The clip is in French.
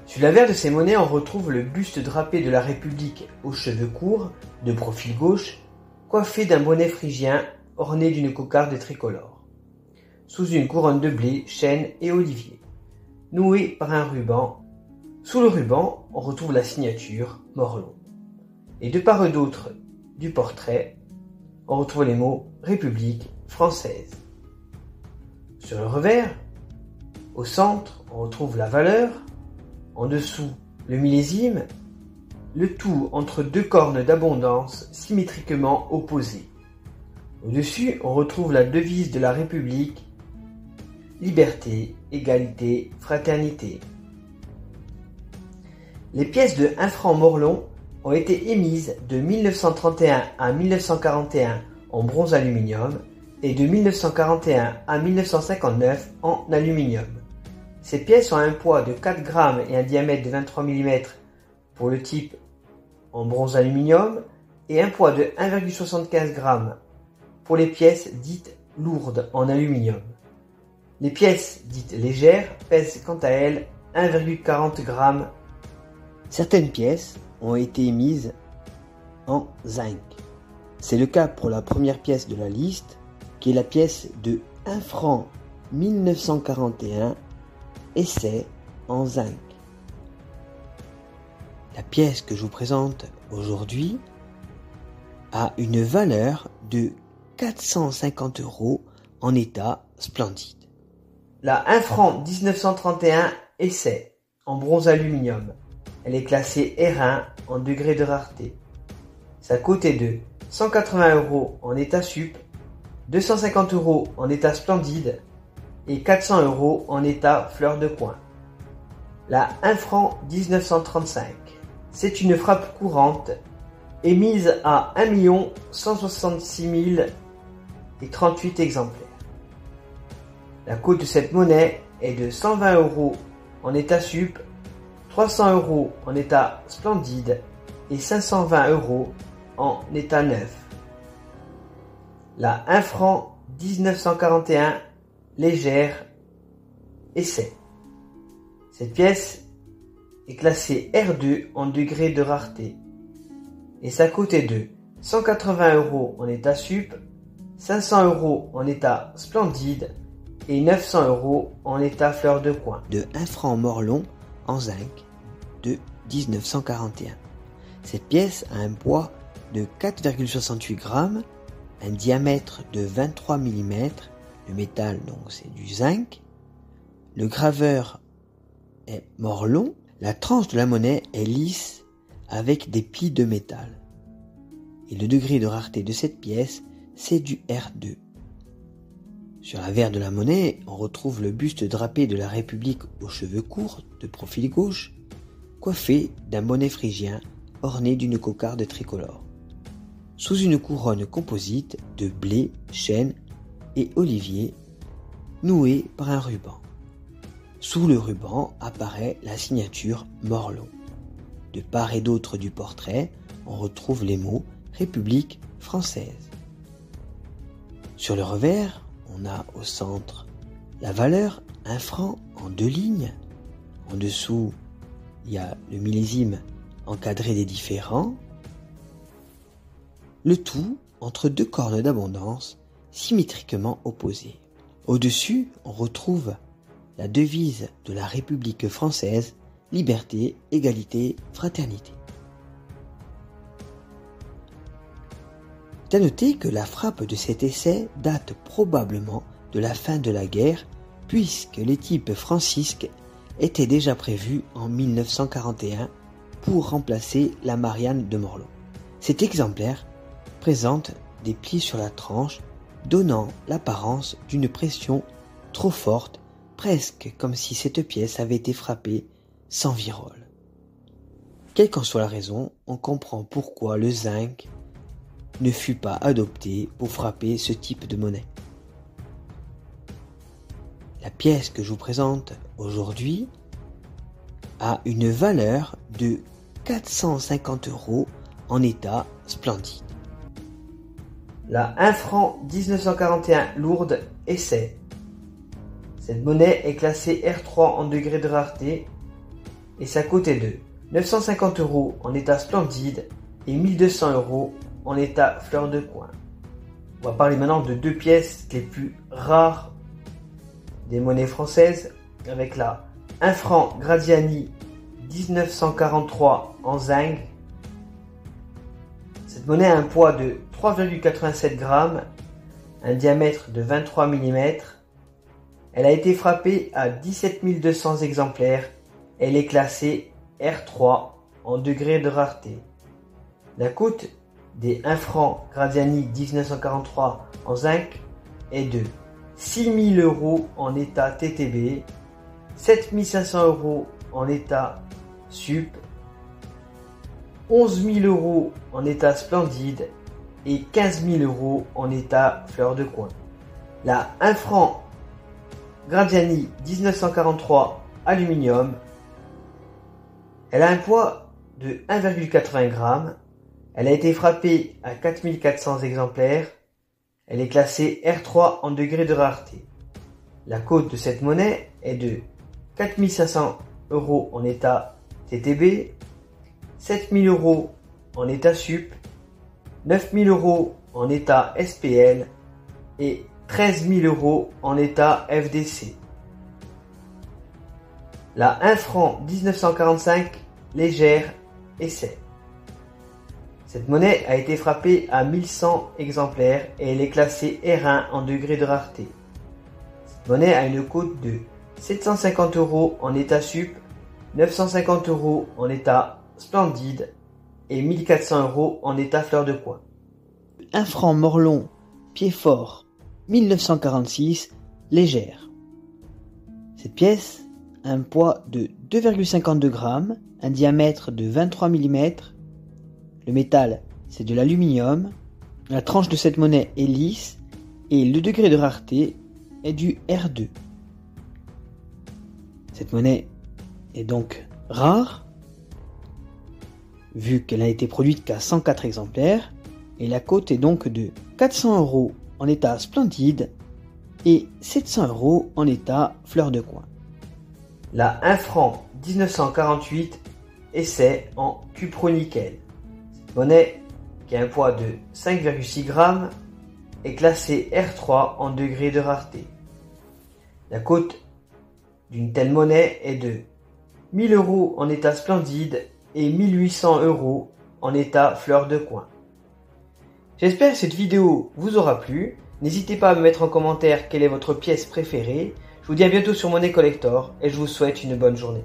Sur l'avers de ces monnaies, on retrouve le buste drapé de la République aux cheveux courts, de profil gauche, coiffé d'un bonnet phrygien orné d'une cocarde tricolore, sous une couronne de blé, chêne et olivier, nouée par un ruban. Sous le ruban, on retrouve la signature Morlhon. Et de part et d'autre du portrait, on retrouve les mots République française. Sur le revers, au centre, on retrouve la valeur, en dessous le millésime, le tout entre deux cornes d'abondance symétriquement opposées. Au-dessus, on retrouve la devise de la République, liberté, égalité, fraternité. Les pièces de 1 franc Morlhon ont été émises de 1931 à 1941 en bronze aluminium et de 1941 à 1959 en aluminium. Ces pièces ont un poids de 4 grammes et un diamètre de 23 mm pour le type en bronze aluminium et un poids de 1,75 g pour les pièces dites lourdes en aluminium. Les pièces dites légères pèsent quant à elles 1,40 g. Certaines pièces ont été émises en zinc. C'est le cas pour la première pièce de la liste, qui est la pièce de 1 franc 1941, essai en zinc. La pièce que je vous présente aujourd'hui a une valeur de 450 € en état splendide. La 1 franc 1931 essai en bronze aluminium. Elle est classée R1 en degré de rareté. Sa cote est de 180 € en état sup, 250 € en état splendide et 400 € en état fleur de coin. La 1 franc 1935. C'est une frappe courante émise à 1 166 038 exemplaires. La cote de cette monnaie est de 120 € en état sup, 300 € en état splendide et 520 € en état neuf. La 1 franc 1941 légère essai. Cette pièce est classée R2 en degré de rareté et sa cote est de 180 € en état sup, 500 € en état splendide et 900 € en état fleur de coin. De 1 franc Morlhon en zinc de 1941. Cette pièce a un poids de 4,68 g, un diamètre de 23 mm, le métal donc c'est du zinc, le graveur est Morlhon, la tranche de la monnaie est lisse avec des plis de métal. Et le degré de rareté de cette pièce c'est du R2. Sur l'avers de la monnaie, on retrouve le buste drapé de la République aux cheveux courts, de profil gauche, coiffé d'un bonnet phrygien orné d'une cocarde tricolore, sous une couronne composite de blé, chêne et olivier, nouée par un ruban. Sous le ruban apparaît la signature Morlhon. De part et d'autre du portrait, on retrouve les mots République française. Sur le revers, on a au centre la valeur 1 franc en 2 lignes. En dessous, il y a le millésime encadré des différents. Le tout entre deux cornes d'abondance symétriquement opposées. Au-dessus, on retrouve la devise de la République française, liberté, égalité, fraternité. C'est à noter que la frappe de cet essai date probablement de la fin de la guerre, puisque les types francisques étaient déjà prévus en 1941 pour remplacer la Marianne de Morlhon. Cet exemplaire présente des plis sur la tranche, donnant l'apparence d'une pression trop forte, presque comme si cette pièce avait été frappée sans virole. Quelle qu'en soit la raison, on comprend pourquoi le zinc ne fut pas adopté pour frapper ce type de monnaie. La pièce que je vous présente aujourd'hui a une valeur de 450 € en état splendide. La 1 franc 1941 lourde essai. Cette monnaie est classée R3 en degré de rareté et sa cote est de 950 € en état splendide et 1200 € en état fleur de coin. On va parler maintenant de deux pièces les plus rares des monnaies françaises, avec la 1 franc Gradiani 1943 en zinc. Cette monnaie a un poids de 3,87 grammes, un diamètre de 23 mm. Elle a été frappée à 17 200 exemplaires. Elle est classée R3 en degré de rareté. La cote des 1 franc Gradiani 1943 en zinc est de 6 000 € en état TTB, 7 500 € en état sup, 11 000 € en état splendide et 15 000 € en état fleur de coin. La 1 franc Gradiani 1943 aluminium, elle a un poids de 1,80 g. Elle a été frappée à 4400 exemplaires. Elle est classée R3 en degré de rareté. La cote de cette monnaie est de 4 500 € en état TTB, 7 000 € en état sup, 9 000 € en état SPL et 13 000 € en état FDC. La 1 franc 1945 légère essai. Cette monnaie a été frappée à 1100 exemplaires et elle est classée R1 en degré de rareté. Cette monnaie a une cote de 750 € en état sup, 950 € en état splendide et 1400 € en état fleur de coin. 1 franc Morlon Pied-Fort 1946 légère. Cette pièce a un poids de 2,52 grammes, un diamètre de 23 mm. Le métal, c'est de l'aluminium. La tranche de cette monnaie est lisse et le degré de rareté est du R2. Cette monnaie est donc rare, vu qu'elle a été produite qu'à 104 exemplaires, et la cote est donc de 400 € en état splendide et 700 € en état fleur de coin. La 1 franc 1948 essai en cupro-nickel. Cette monnaie, qui a un poids de 5,6 grammes, est classée R3 en degré de rareté. La cote d'une telle monnaie est de 1000 € en état splendide et 1800 € en état fleur de coin. J'espère que cette vidéo vous aura plu. N'hésitez pas à me mettre en commentaire quelle est votre pièce préférée. Je vous dis à bientôt sur Monnaie Collector et je vous souhaite une bonne journée.